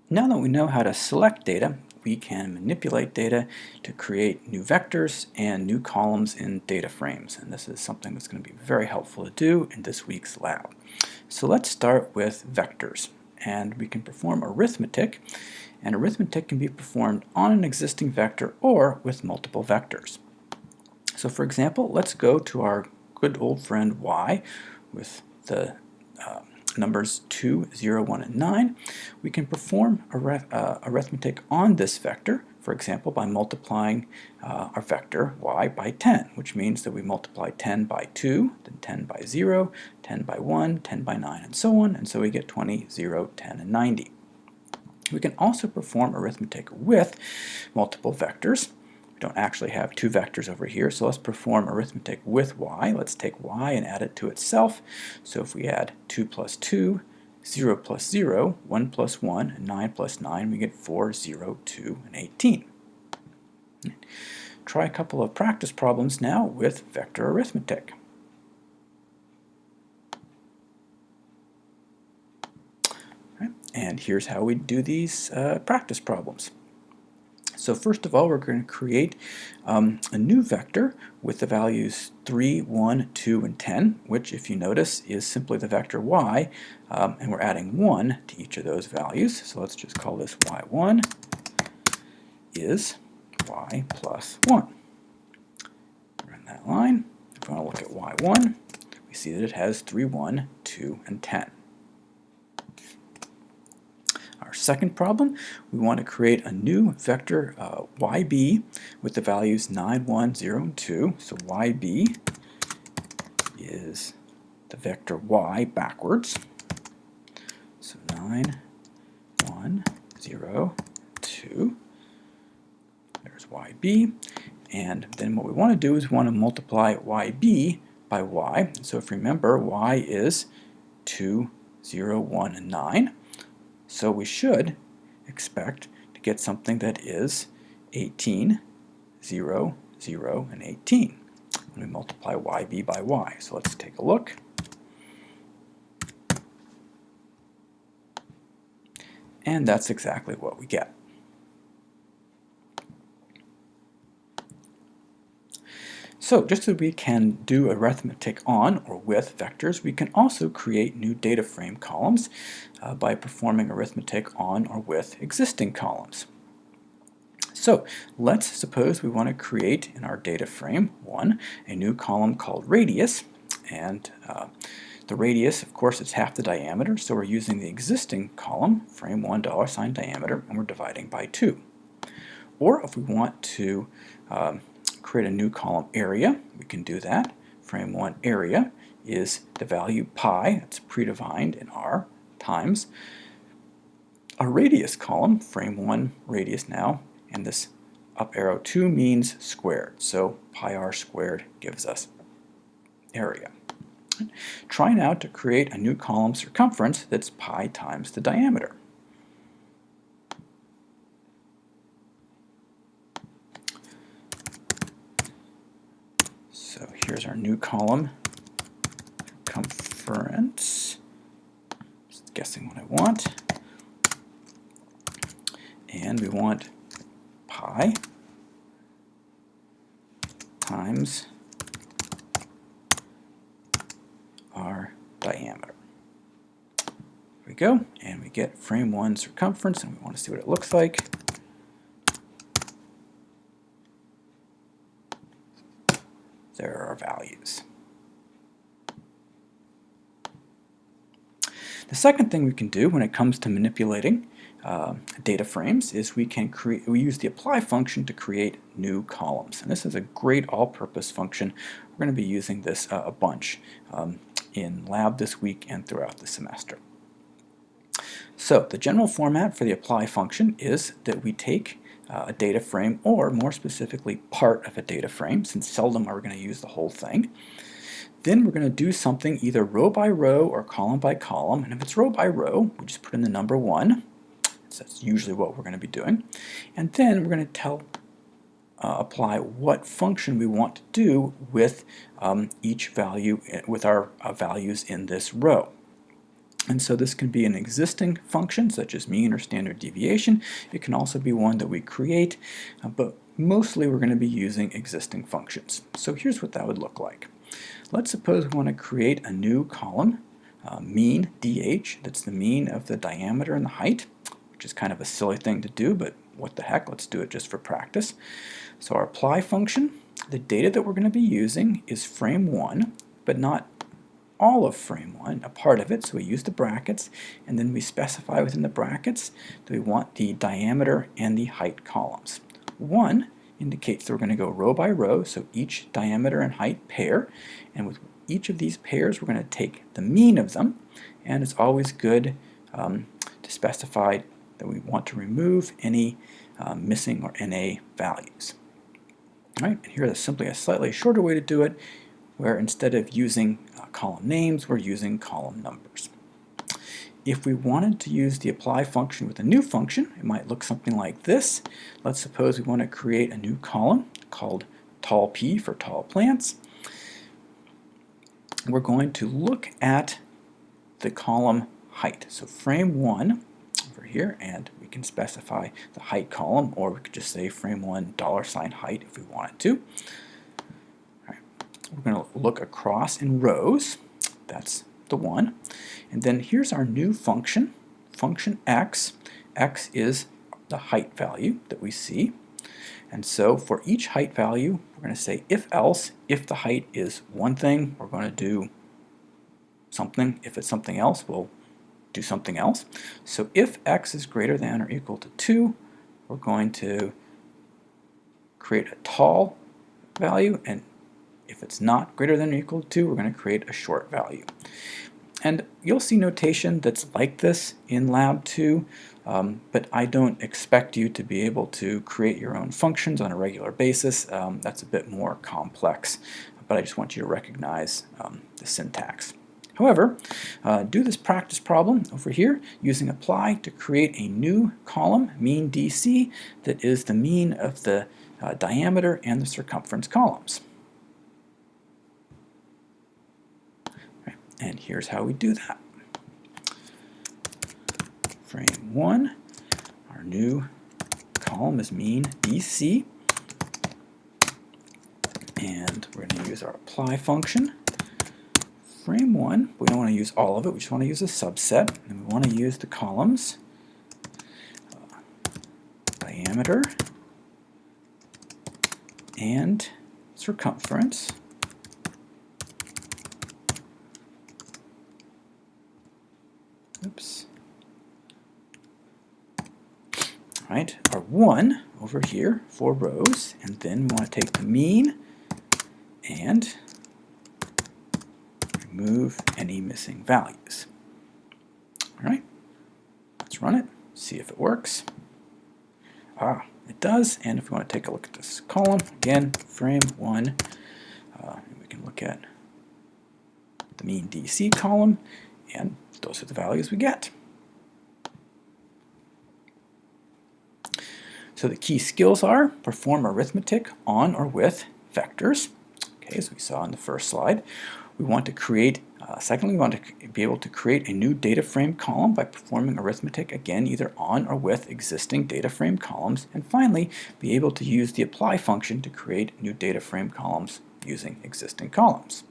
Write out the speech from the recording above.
Now that we know how to select data, we can manipulate data to create new vectors and new columns in data frames. And this is something that's going to be very helpful to do in this week's lab. So let's start with vectors. And we can perform arithmetic. And arithmetic can be performed on an existing vector or with multiple vectors. So for example, let's go to our good old friend y with the numbers 2, 0, 1, and 9. We can perform arithmetic on this vector, for example, by multiplying our vector y by 10, which means that we multiply 10 by 2, then 10 by 0, 10 by 1, 10 by 9, and so on, and so we get 20, 0, 10, and 90. We can also perform arithmetic with multiple vectors. We don't actually have two vectors over here, so let's perform arithmetic with y. Let's take y and add it to itself. So if we add 2 plus 2, 0 plus 0, 1 plus 1, and 9 plus 9, we get 4, 0, 2, and 18. Try a couple of practice problems now with vector arithmetic. And here's how we do these practice problems. So first of all, we're going to create a new vector with the values 3, 1, 2, and 10, which, if you notice, is simply the vector y, and we're adding 1 to each of those values. So let's just call this y1 is y plus 1. Run that line. If we want to look at y1, we see that it has 3, 1, 2, and 10. Our second problem, we want to create a new vector yb with the values 9, 1, 0, and 2. So yb is the vector y backwards. So 9, 1, 0, 2. There's yb. And then what we want to do is we want to multiply yb by y. So if you remember, y is 2, 0, 1, and 9. So we should expect to get something that is 18, 0, 0, and 18 when we multiply yb by y. So let's take a look. And that's exactly what we get. So just as we can do arithmetic on or with vectors, we can also create new data frame columns by performing arithmetic on or with existing columns. So let's suppose we want to create in our data frame 1 a new column called radius, and the radius, of course, is half the diameter, so we're using the existing column, frame 1 $ diameter, and we're dividing by 2. Or if we want to create a new column area, we can do that. Frame 1 area is the value pi, that's predefined in R, times a radius column, frame 1 radius now, and this up arrow 2 means squared, so pi r squared gives us area. Try now to create a new column circumference that's pi times the diameter. So here's our new column circumference. Just guessing what I want. And we want pi times our diameter. There we go, and we get frame 1 circumference, and we want to see what it looks like. There are our values. The second thing we can do when it comes to manipulating data frames is we use the apply function to create new columns. And this is a great all-purpose function. We're going to be using this a bunch in lab this week and throughout the semester. So the general format for the apply function is that we take a data frame, or more specifically part of a data frame, since seldom are we going to use the whole thing. Then we're going to do something either row by row or column by column, and if it's row by row, we just put in the number 1. So that's usually what we're going to be doing. And then we're going to apply what function we want to do with each value, with our values in this row. And so this can be an existing function such as mean or standard deviation. It can also be one that we create, but mostly we're going to be using existing functions. So here's what that would look like. Let's suppose we want to create a new column, mean dh, that's the mean of the diameter and the height, which is kind of a silly thing to do, but what the heck, let's do it just for practice. So our apply function, the data that we're going to be using is frame 1, but not all of frame 1, a part of it, so we use the brackets, and then we specify within the brackets that we want the diameter and the height columns. 1 indicates that we're going to go row by row, so each diameter and height pair, and with each of these pairs we're going to take the mean of them, and it's always good to specify that we want to remove any missing or NA values. All right, and here is simply a slightly shorter way to do it, where instead of using column names, we're using column numbers. If we wanted to use the apply function with a new function, it might look something like this. Let's suppose we want to create a new column called tall p for tall plants. We're going to look at the column height. So frame 1 over here, and we can specify the height column, or we could just say frame 1 $height if we wanted to. We're going to look across in rows. That's the 1. And then here's our new function, function x. X is the height value that we see. And so for each height value, we're going to say if else. If the height is one thing, we're going to do something. If it's something else, we'll do something else. So if x is greater than or equal to 2, we're going to create a tall value, and if it's not greater than or equal to 2, we're going to create a short value. And you'll see notation that's like this in Lab 2, but I don't expect you to be able to create your own functions on a regular basis. That's a bit more complex, but I just want you to recognize the syntax. However, do this practice problem over here using apply to create a new column, mean DC, that is the mean of the diameter and the circumference columns. And here's how we do that. Frame 1, our new column is mean DC, and we're going to use our apply function. Frame 1, we don't want to use all of it, we just want to use a subset, and we want to use the columns diameter and circumference. Oops. Right, our 1 over here, 4 rows, and then we want to take the mean and remove any missing values. All right, let's run it, see if it works. It does, and if we want to take a look at this column, again, frame 1, we can look at the mean DC column, and those are the values we get. So the key skills are perform arithmetic on or with vectors, okay, as we saw in the first slide. We want to create, secondly, we want to be able to create a new data frame column by performing arithmetic, again, either on or with existing data frame columns. And finally, be able to use the apply function to create new data frame columns using existing columns.